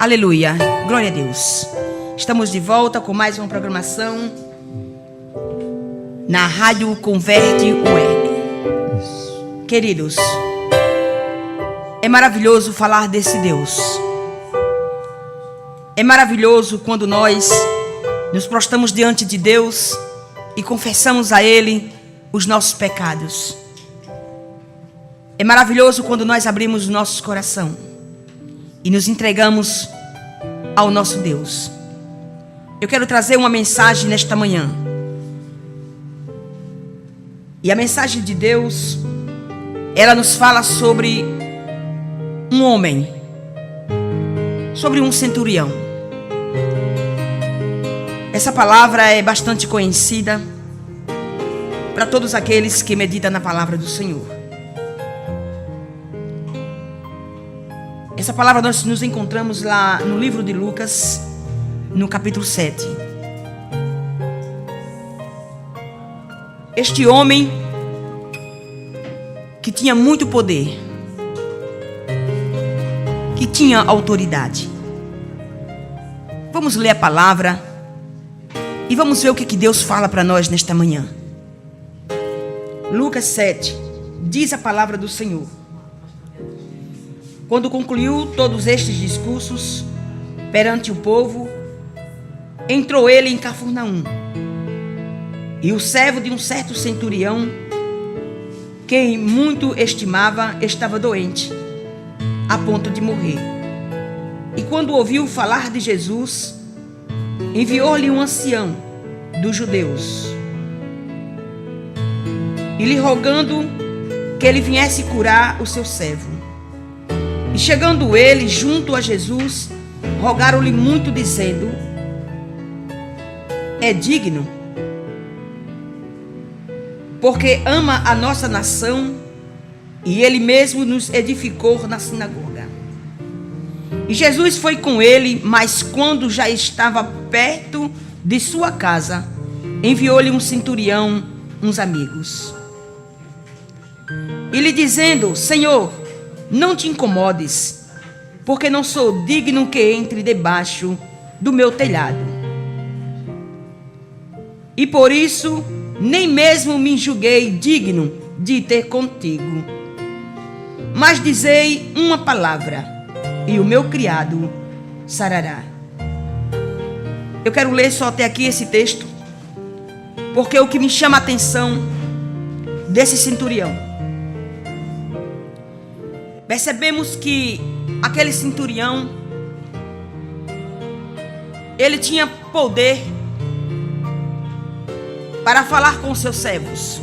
Aleluia, glória a Deus. Estamos de volta com mais uma programação na Rádio Converte Web. Queridos, é maravilhoso falar desse Deus. É maravilhoso quando nós nos prostramos diante de Deus e confessamos a Ele os nossos pecados. É maravilhoso quando nós abrimos o nosso coração e nos entregamos ao nosso Deus. Eu quero trazer uma mensagem nesta manhã. E a mensagem de Deus, ela nos fala sobre um homem, sobre um centurião. Essa palavra é bastante conhecida para todos aqueles que meditam na palavra do Senhor. Essa palavra nós nos encontramos lá no livro de Lucas, no capítulo 7. Este homem que tinha muito poder, que tinha autoridade. Vamos ler a palavra e vamos ver o que Deus fala para nós nesta manhã. Lucas 7, diz a palavra do Senhor. Quando concluiu todos estes discursos perante o povo, entrou ele em Cafarnaum. E o servo de um certo centurião, quem muito estimava, estava doente, a ponto de morrer. E quando ouviu falar de Jesus, enviou-lhe um ancião dos judeus, e lhe rogando que ele viesse curar o seu servo. E chegando ele junto a Jesus, rogaram-lhe muito, dizendo: é digno, porque ama a nossa nação, e ele mesmo nos edificou na sinagoga. E Jesus foi com ele, mas quando já estava perto de sua casa, enviou-lhe um centurião, uns amigos, e lhe dizendo: Senhor, não te incomodes, porque não sou digno que entre debaixo do meu telhado. E por isso, nem mesmo me julguei digno de ter contigo. Mas dizei uma palavra, e o meu criado sarará. Eu quero ler só até aqui esse texto, porque o que me chama a atenção desse centurião, percebemos que aquele centurião, ele tinha poder para falar com seus servos.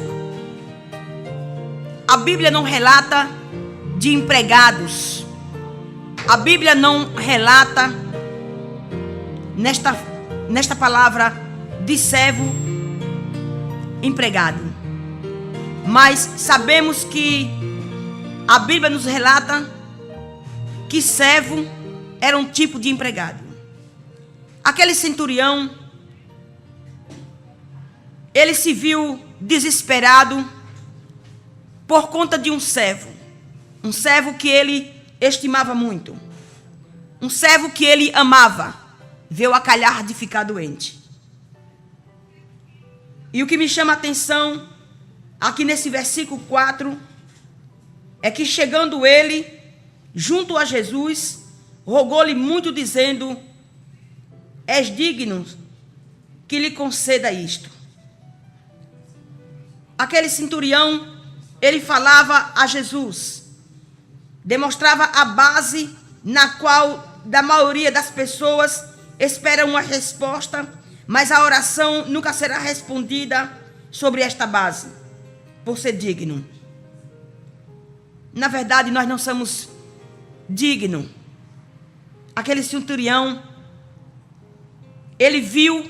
A Bíblia não relata de empregados. A Bíblia não relata nesta palavra de servo, empregado. Mas sabemos que a Bíblia nos relata que servo era um tipo de empregado. Aquele centurião, ele se viu desesperado por conta de um servo que ele estimava muito, um servo que ele amava, veio a calhar de ficar doente. E o que me chama a atenção aqui nesse versículo 4 é que, chegando ele junto a Jesus, rogou-lhe muito, dizendo: és digno que lhe conceda isto. Aquele centurião, ele falava a Jesus, demonstrava a base na qual da maioria das pessoas espera uma resposta, mas a oração nunca será respondida sobre esta base, por ser digno. Na verdade, nós não somos dignos. Aquele centurião, ele viu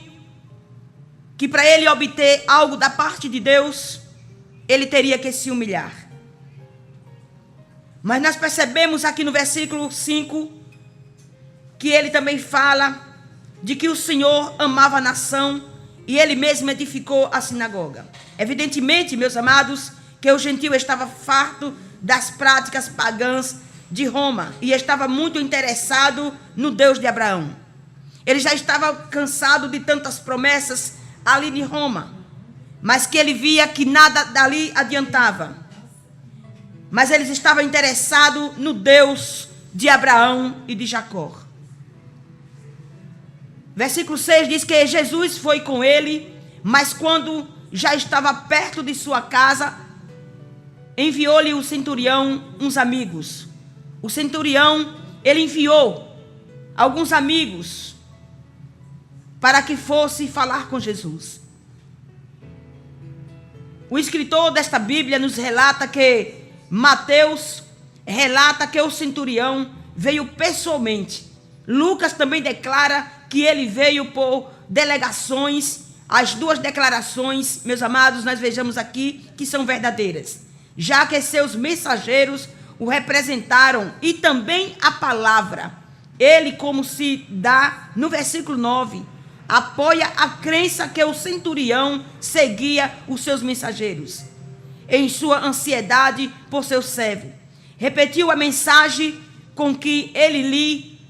que para ele obter algo da parte de Deus, ele teria que se humilhar. Mas nós percebemos aqui no versículo 5, que ele também fala de que o Senhor amava a nação, e ele mesmo edificou a sinagoga. Evidentemente, meus amados, que o gentio estava farto das práticas pagãs de Roma e estava muito interessado no Deus de Abraão. Ele já estava cansado de tantas promessas ali de Roma, mas que ele via que nada dali adiantava. Mas ele estava interessado no Deus de Abraão e de Jacó. Versículo 6 diz que Jesus foi com ele, mas quando já estava perto de sua casa, enviou-lhe o centurião uns amigos. O centurião, ele enviou alguns amigos para que fosse falar com Jesus. O escritor desta Bíblia nos relata que Mateus relata que o centurião veio pessoalmente. Lucas também declara que ele veio por delegações. As duas declarações, meus amados, nós vejamos aqui que são verdadeiras, já que seus mensageiros o representaram, e também a palavra. Ele, como se dá no versículo 9, apoia a crença que o centurião seguia os seus mensageiros em sua ansiedade por seu servo. Repetiu a mensagem com que ele lhe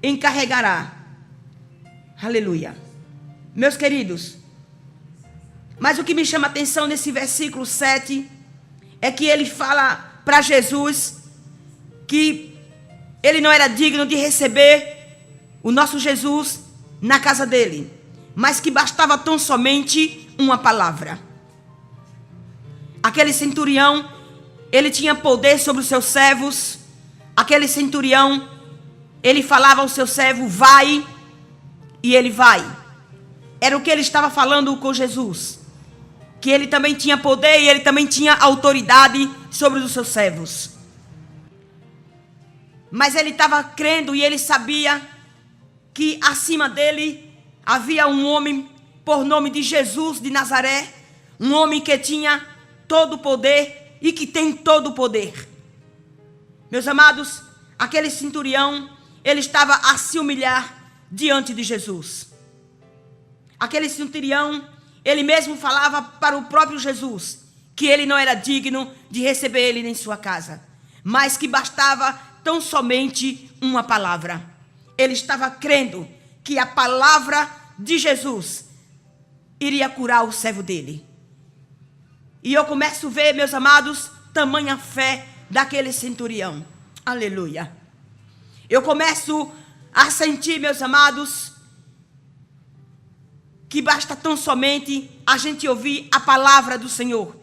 encarregará. Aleluia. Meus queridos, mas o que me chama a atenção nesse versículo 7 é que ele fala para Jesus que ele não era digno de receber o nosso Jesus na casa dele, mas que bastava tão somente uma palavra. Aquele centurião, ele tinha poder sobre os seus servos. Aquele centurião, ele falava ao seu servo, vai, e ele vai. Era o que ele estava falando com Jesus, que ele também tinha poder e ele também tinha autoridade sobre os seus servos. Mas ele estava crendo e ele sabia que acima dele havia um homem por nome de Jesus de Nazaré, um homem que tinha todo o poder e que tem todo o poder. Meus amados, aquele centurião, ele estava a se humilhar diante de Jesus. Aquele centurião, ele mesmo falava para o próprio Jesus que ele não era digno de receber ele em sua casa, mas que bastava tão somente uma palavra. Ele estava crendo que a palavra de Jesus iria curar o servo dele. E eu começo a ver, meus amados, tamanha fé daquele centurião. Aleluia. Eu começo a sentir, meus amados, que basta tão somente a gente ouvir a palavra do Senhor.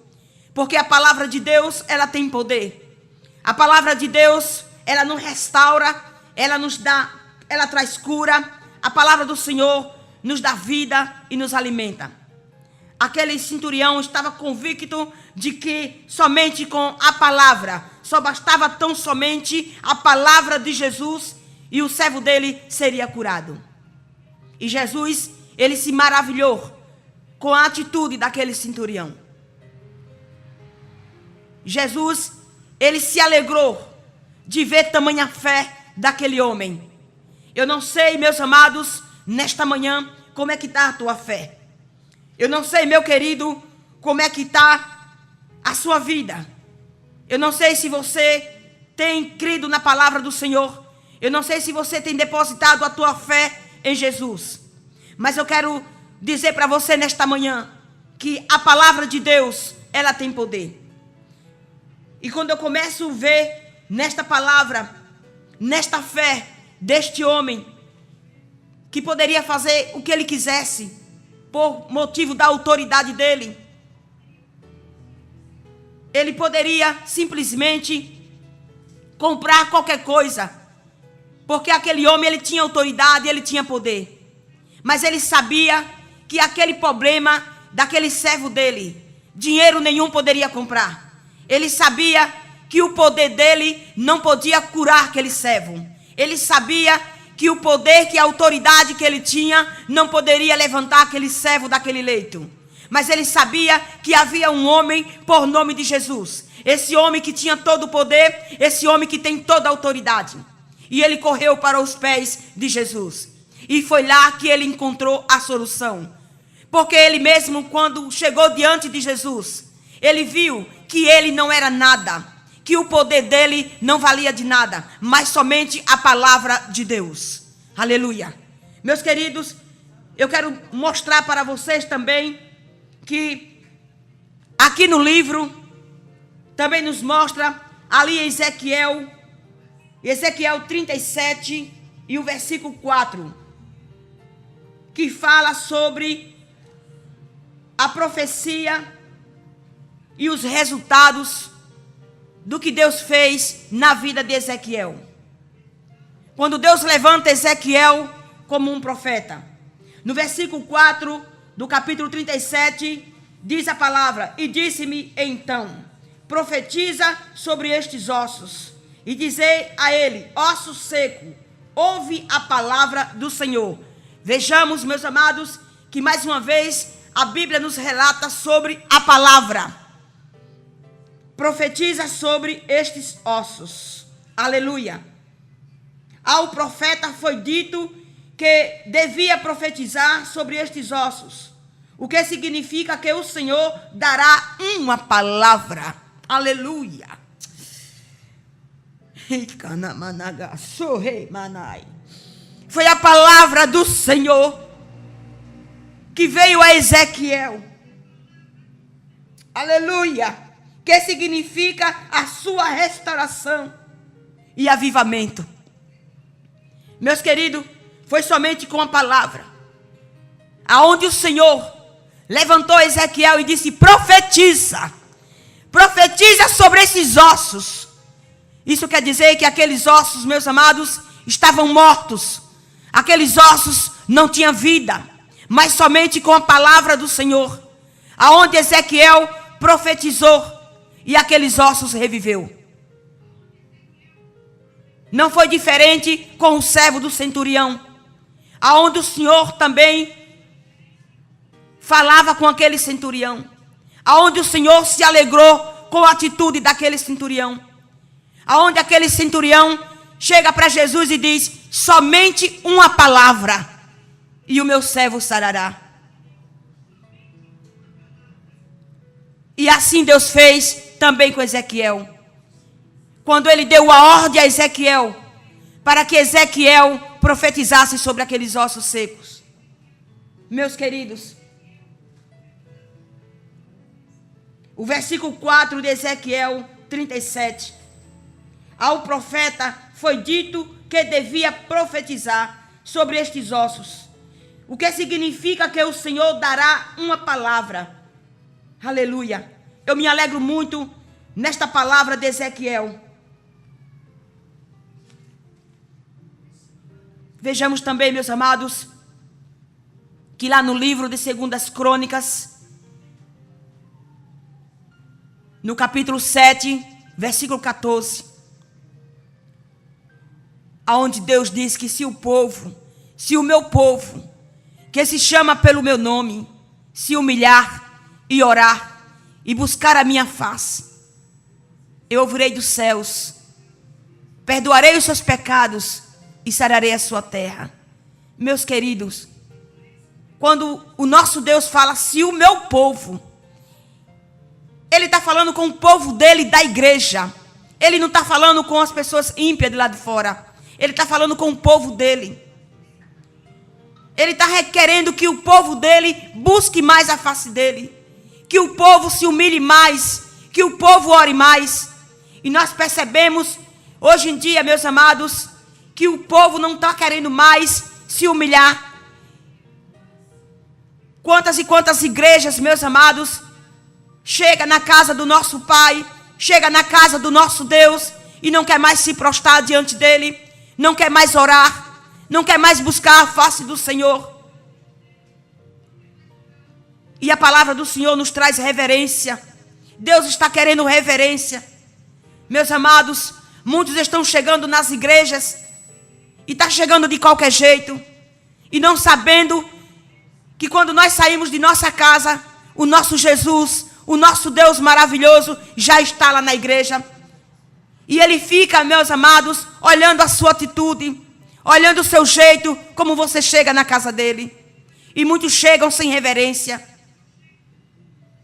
Porque a palavra de Deus, ela tem poder. A palavra de Deus, ela nos restaura, ela nos dá, ela traz cura. A palavra do Senhor nos dá vida e nos alimenta. Aquele centurião estava convicto de que somente com a palavra, só bastava tão somente a palavra de Jesus e o servo dele seria curado. E Jesus, ele se maravilhou com a atitude daquele centurião. Jesus, ele se alegrou de ver tamanha fé daquele homem. Eu não sei, meus amados, nesta manhã, como é que está a tua fé. Eu não sei, meu querido, como é que está a sua vida. Eu não sei se você tem crido na palavra do Senhor. Eu não sei se você tem depositado a tua fé em Jesus. Mas eu quero dizer para você nesta manhã que a palavra de Deus, ela tem poder. E quando eu começo a ver nesta palavra, nesta fé deste homem, que poderia fazer o que ele quisesse, por motivo da autoridade dele, ele poderia simplesmente comprar qualquer coisa, porque aquele homem, ele tinha autoridade, ele tinha poder. Mas ele sabia que aquele problema daquele servo dele, dinheiro nenhum poderia comprar. Ele sabia que o poder dele não podia curar aquele servo. Ele sabia que o poder, que a autoridade que ele tinha, não poderia levantar aquele servo daquele leito. Mas ele sabia que havia um homem por nome de Jesus. Esse homem que tinha todo o poder, esse homem que tem toda a autoridade. E ele correu para os pés de Jesus. E foi lá que ele encontrou a solução. Porque ele mesmo, quando chegou diante de Jesus, ele viu que ele não era nada, que o poder dele não valia de nada, mas somente a palavra de Deus. Aleluia. Meus queridos, eu quero mostrar para vocês também que aqui no livro também nos mostra ali em Ezequiel 37 e o versículo 4, que fala sobre a profecia e os resultados do que Deus fez na vida de Ezequiel. Quando Deus levanta Ezequiel como um profeta. No versículo 4 do capítulo 37, diz a palavra: e disse-me então, profetiza sobre estes ossos, e dizei a ele, osso seco, ouve a palavra do Senhor. Vejamos, meus amados, que mais uma vez a Bíblia nos relata sobre a palavra. Profetiza sobre estes ossos. Aleluia. Ao profeta foi dito que devia profetizar sobre estes ossos, o que significa que o Senhor dará uma palavra. Aleluia. Foi a palavra do Senhor que veio a Ezequiel. Aleluia. Que significa a sua restauração e avivamento. Meus queridos, foi somente com a palavra, aonde o Senhor levantou Ezequiel e disse: profetiza sobre esses ossos. Isso quer dizer que aqueles ossos, meus amados, estavam mortos. Aqueles ossos não tinham vida, mas somente com a palavra do Senhor, aonde Ezequiel profetizou, e aqueles ossos reviveu. Não foi diferente com o servo do centurião, aonde o Senhor também falava com aquele centurião, aonde o Senhor se alegrou com a atitude daquele centurião, aonde aquele centurião chega para Jesus e diz: somente uma palavra e o meu servo sarará. E assim Deus fez também com Ezequiel, quando ele deu a ordem a Ezequiel para que Ezequiel profetizasse sobre aqueles ossos secos. Meus queridos, o versículo 4 de Ezequiel 37, ao profeta foi dito que devia profetizar sobre estes ossos, o que significa que o Senhor dará uma palavra. Aleluia. Eu me alegro muito nesta palavra de Ezequiel. Vejamos também, meus amados, que lá no livro de 2 Crônicas, no capítulo 7, versículo 14, aonde Deus diz que se o meu povo, que se chama pelo meu nome, se humilhar e orar e buscar a minha face, eu ouvirei dos céus, perdoarei os seus pecados e sararei a sua terra. Meus queridos, quando o nosso Deus fala, se o meu povo, Ele está falando com o povo dele, da igreja. Ele não está falando com as pessoas ímpias de lá de fora. Ele está falando com o povo dele. Ele está requerendo que o povo dele busque mais a face dele, que o povo se humilhe mais, que o povo ore mais. E nós percebemos hoje em dia, meus amados, que o povo não está querendo mais se humilhar. Quantas e quantas igrejas, meus amados, chega na casa do nosso Pai, chega na casa do nosso Deus e não quer mais se prostrar diante dele, não quer mais orar, não quer mais buscar a face do Senhor. E a palavra do Senhor nos traz reverência. Deus está querendo reverência. Meus amados, muitos estão chegando nas igrejas e está chegando de qualquer jeito e não sabendo que quando nós saímos de nossa casa, o nosso Jesus, o nosso Deus maravilhoso já está lá na igreja. E Ele fica, meus amados, olhando a sua atitude, olhando o seu jeito, como você chega na casa dele. E muitos chegam sem reverência.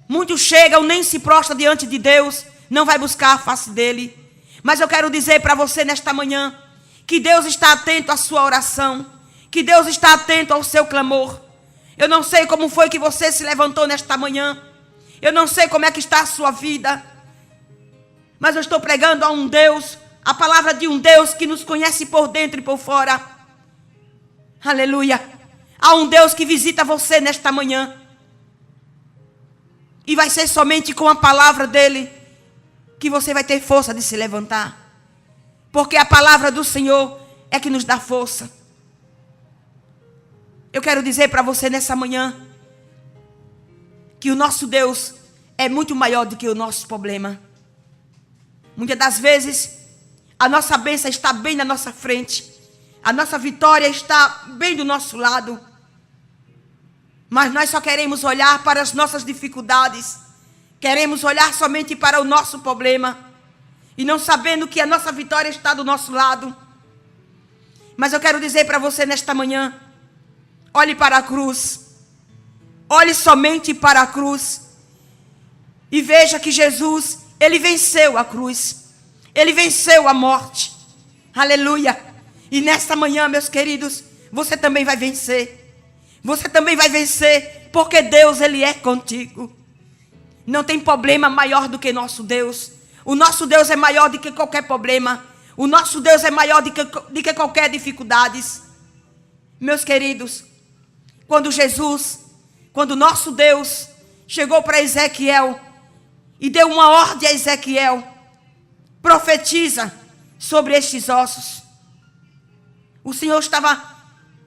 Muitos chegam, nem se prostram diante de Deus, não vai buscar a face dele. Mas eu quero dizer para você nesta manhã que Deus está atento à sua oração, que Deus está atento ao seu clamor. Eu não sei como foi que você se levantou nesta manhã, eu não sei como é que está a sua vida, mas eu estou pregando a um Deus, a palavra de um Deus que nos conhece por dentro e por fora. Aleluia! Há um Deus que visita você nesta manhã, e vai ser somente com a palavra dele que você vai ter força de se levantar. Porque a palavra do Senhor é que nos dá força. Eu quero dizer para você nessa manhã que o nosso Deus é muito maior do que o nosso problema. Muitas das vezes a nossa bênção está bem na nossa frente, a nossa vitória está bem do nosso lado, mas nós só queremos olhar para as nossas dificuldades, queremos olhar somente para o nosso problema, e não sabendo que a nossa vitória está do nosso lado. Mas eu quero dizer para você nesta manhã, olhe para a cruz, olhe somente para a cruz, e veja que Jesus, ele venceu a cruz, ele venceu a morte, aleluia. E nesta manhã, meus queridos, você também vai vencer. Você também vai vencer, porque Deus, ele é contigo. Não tem problema maior do que nosso Deus. O nosso Deus é maior do que qualquer problema. O nosso Deus é maior do que qualquer dificuldade. Meus queridos, quando nosso Deus chegou para Ezequiel e deu uma ordem a Ezequiel, profetiza sobre estes ossos. O Senhor estava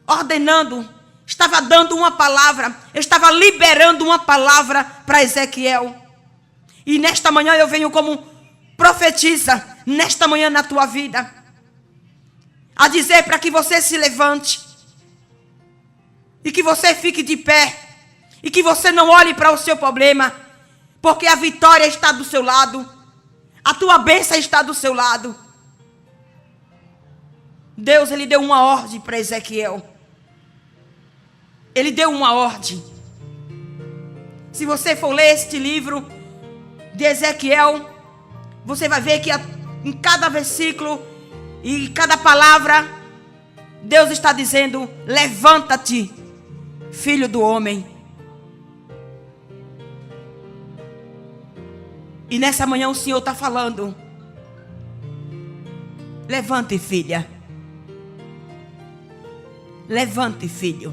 ordenando, estava dando uma palavra, estava liberando uma palavra para Ezequiel. E nesta manhã eu venho como profetiza, nesta manhã na tua vida, a dizer para que você se levante, e que você fique de pé, e que você não olhe para o seu problema, porque a vitória está do seu lado, a tua bênção está do seu lado. Deus, ele deu uma ordem para Ezequiel. Ele deu uma ordem. Se você for ler este livro de Ezequiel, você vai ver que em cada versículo e cada palavra, Deus está dizendo: levanta-te, filho do homem. E nessa manhã o Senhor está falando: levante, filha. Levante, filho.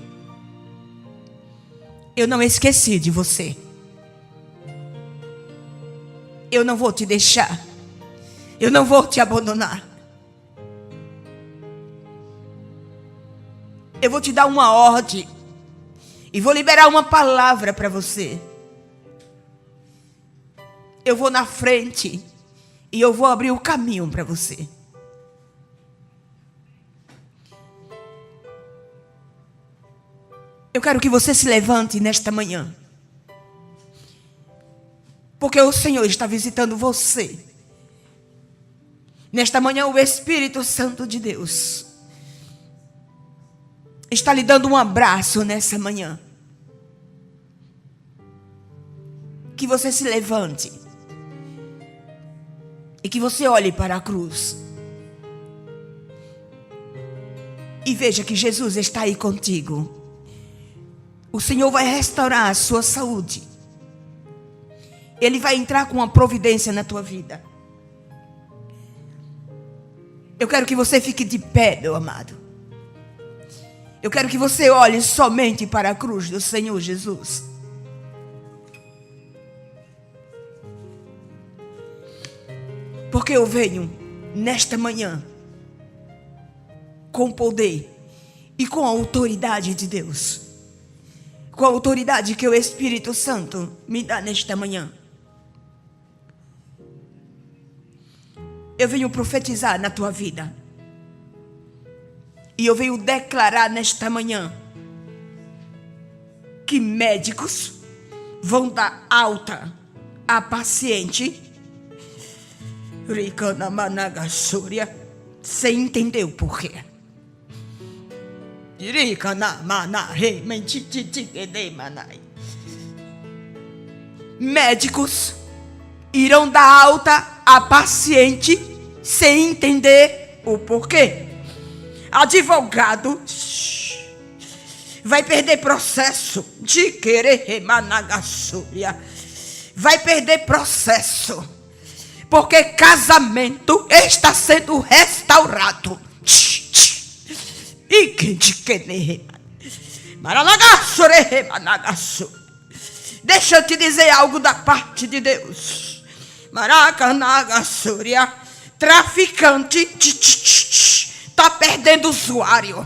Eu não esqueci de você. Eu não vou te deixar. Eu não vou te abandonar. Eu vou te dar uma ordem. E vou liberar uma palavra para você. Eu vou na frente. E eu vou abrir o caminho para você. Eu quero que você se levante nesta manhã. Porque o Senhor está visitando você. Nesta manhã o Espírito Santo de Deus está lhe dando um abraço nessa manhã. Que você se levante. E que você olhe para a cruz. E veja que Jesus está aí contigo. O Senhor vai restaurar a sua saúde. Ele vai entrar com uma providência na tua vida. Eu quero que você fique de pé, meu amado. Eu quero que você olhe somente para a cruz do Senhor Jesus. Porque eu venho nesta manhã com poder e com a autoridade de Deus. Com a autoridade que o Espírito Santo me dá nesta manhã. Eu venho profetizar na tua vida. E eu venho declarar nesta manhã que médicos vão dar alta a paciente sem entender o porquê. Médicos irão dar alta a paciente sem entender o porquê. Advogado vai perder processo de querer remanagassúria. Vai perder processo. Porque casamento está sendo restaurado. E quem de querer remanagassúria. Deixa eu te dizer algo da parte de Deus. Maracanagassúria. Traficante está perdendo usuário.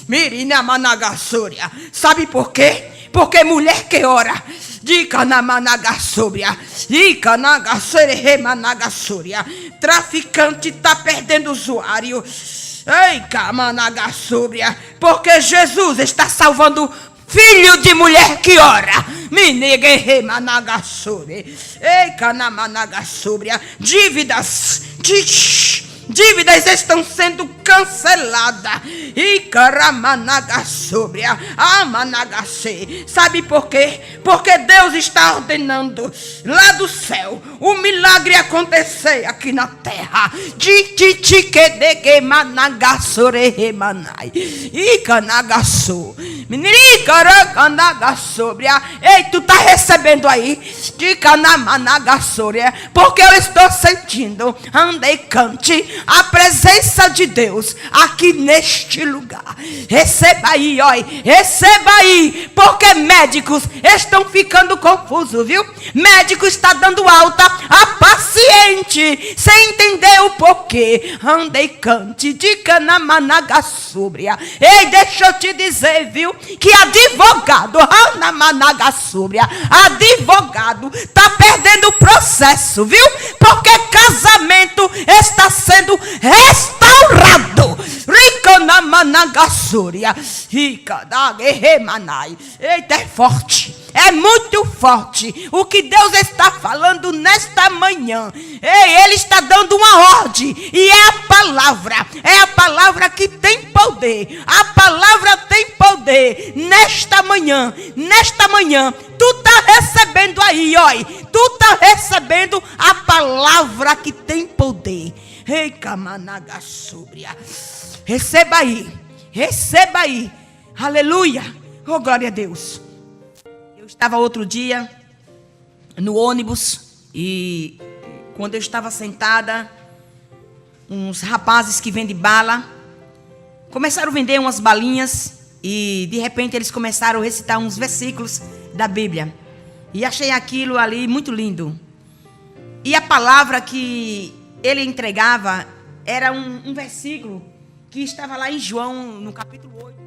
Mirina Managassúria. Sabe por quê? Porque mulher que ora. Dica na Managassúria. Dica na Managassúria. Traficante está perdendo usuário. Ei, Managassúria. Porque Jesus está salvando filho de mulher que ora. Miniguerre Managassúria. Ei, Canamanagassúria. Dívidas estão sendo canceladas. E Caramanagassúria. Amanagacê. Sabe por quê? Porque Deus está ordenando lá do céu o milagre acontecer aqui na terra. Titiquedegue managassore remanai. E canagassô. Miniricaracanagassobria. Ei, tu tá recebendo aí? De Canamanagassúria. Porque eu estou sentindo. Andei cante. A presença de Deus aqui neste lugar. Receba aí, ó. Receba aí. Porque médicos estão ficando confusos, viu? Médico está dando alta a paciente sem entender o porquê. Andei cante de Canamanagassúria. Ei, deixa eu te dizer, viu? Que advogado, advogado tá perdendo o processo, viu? Porque casamento está sendo restaurado. Ricanamanagassúria. Ricadaguerremanai. Eita, é forte. É muito forte o que Deus está falando nesta manhã. Ei, Ele está dando uma ordem. E é a palavra que tem poder. A palavra tem poder. Nesta manhã, tu está recebendo aí, ó. Tu está recebendo a palavra que tem poder. Ei, Camanagassúria. Receba aí. Aleluia. Oh, glória a Deus. Eu estava outro dia no ônibus e quando eu estava sentada, uns rapazes que vendem bala começaram a vender umas balinhas e de repente eles começaram a recitar uns versículos da Bíblia. E achei aquilo ali muito lindo. E a palavra que ele entregava era um versículo que estava lá em João, no capítulo 8,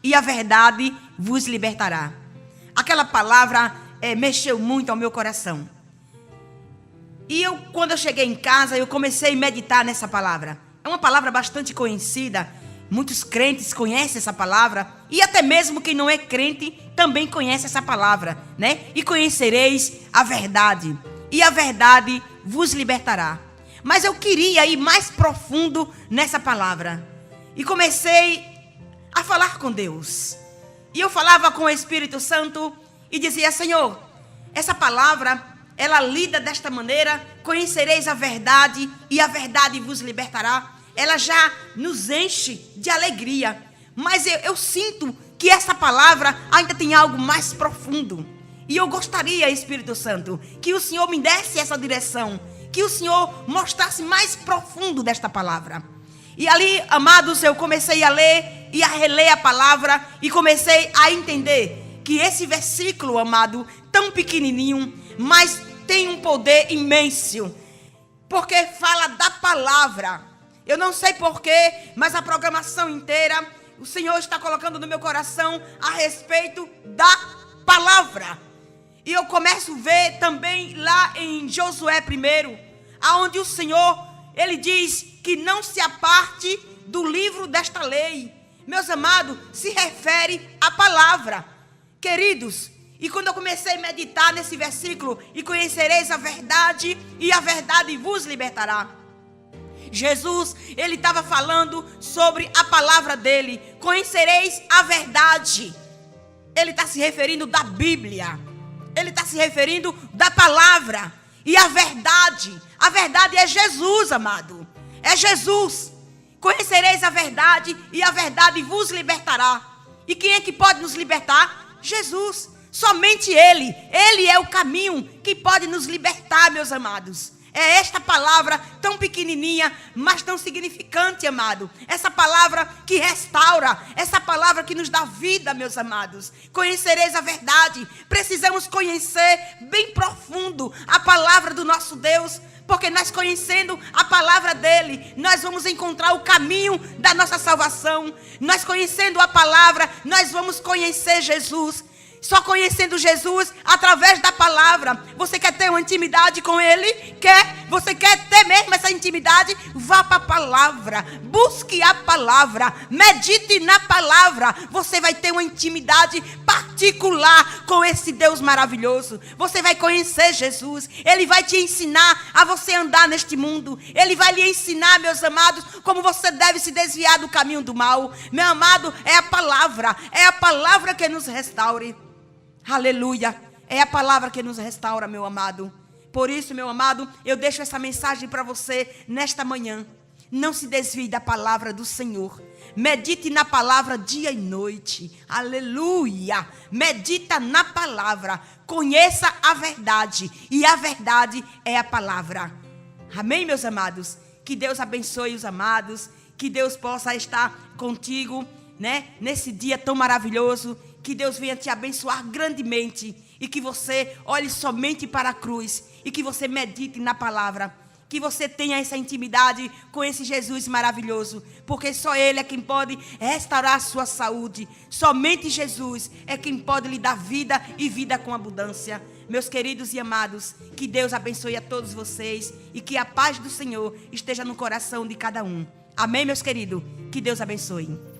e a verdade vos libertará. Aquela palavra mexeu muito ao meu coração. E quando eu cheguei em casa, eu comecei a meditar nessa palavra. É uma palavra bastante conhecida. Muitos crentes conhecem essa palavra. E até mesmo quem não é crente também conhece essa palavra, né? E conhecereis a verdade. E a verdade vos libertará. Mas eu queria ir mais profundo nessa palavra. E comecei a falar com Deus. E eu falava com o Espírito Santo e dizia: Senhor, essa palavra, ela lida desta maneira: conhecereis a verdade e a verdade vos libertará. Ela já nos enche de alegria. Mas eu sinto que essa palavra ainda tem algo mais profundo. E eu gostaria, Espírito Santo, que o Senhor me desse essa direção, que o Senhor mostrasse mais profundo desta palavra. E ali, amados, eu comecei a ler e a reler a palavra e comecei a entender que esse versículo, amado, tão pequenininho, mas tem um poder imenso, porque fala da palavra. Eu não sei porquê, mas a programação inteira o Senhor está colocando no meu coração a respeito da palavra. E eu começo a ver também lá em Josué 1, aonde o Senhor, Ele diz que não se aparte do livro desta lei. Meus amados, se refere à palavra. Queridos, e quando eu comecei a meditar nesse versículo, e conhecereis a verdade, e a verdade vos libertará. Jesus, Ele estava falando sobre a palavra dEle. Conhecereis a verdade. Ele está se referindo da Bíblia. Ele está se referindo da palavra. E a verdade é Jesus, amado. É Jesus. Conhecereis a verdade e a verdade vos libertará. E quem é que pode nos libertar? Jesus. Somente Ele. Ele é o caminho que pode nos libertar, meus amados. É esta palavra tão pequenininha, mas tão significante, amado. Essa palavra que restaura, essa palavra que nos dá vida, meus amados. Conhecereis a verdade. Precisamos conhecer bem profundo a palavra do nosso Deus, porque nós conhecendo a palavra dele, nós vamos encontrar o caminho da nossa salvação. Nós conhecendo a palavra, nós vamos conhecer Jesus. Só conhecendo Jesus através da palavra. Você quer ter uma intimidade com Ele? Você quer ter mesmo essa intimidade? Vá para a palavra. Busque a palavra. Medite na palavra. Você vai ter uma intimidade particular com esse Deus maravilhoso. Você vai conhecer Jesus. Ele vai te ensinar a você andar neste mundo. Ele vai lhe ensinar, meus amados, como você deve se desviar do caminho do mal. Meu amado, é a palavra. É a palavra que nos restaure. Aleluia, é a palavra que nos restaura, meu amado. Por isso, meu amado, eu deixo essa mensagem para você nesta manhã. Não se desvie da palavra do Senhor. Medite na palavra dia e noite. Aleluia, medita na palavra. Conheça a verdade e a verdade é a palavra. Amém, meus amados? Que Deus abençoe os amados. Que Deus possa estar contigo, né, nesse dia tão maravilhoso. Que Deus venha te abençoar grandemente. E que você olhe somente para a cruz. E que você medite na palavra. Que você tenha essa intimidade com esse Jesus maravilhoso. Porque só Ele é quem pode restaurar a sua saúde. Somente Jesus é quem pode lhe dar vida e vida com abundância. Meus queridos e amados, que Deus abençoe a todos vocês. E que a paz do Senhor esteja no coração de cada um. Amém, meus queridos? Que Deus abençoe.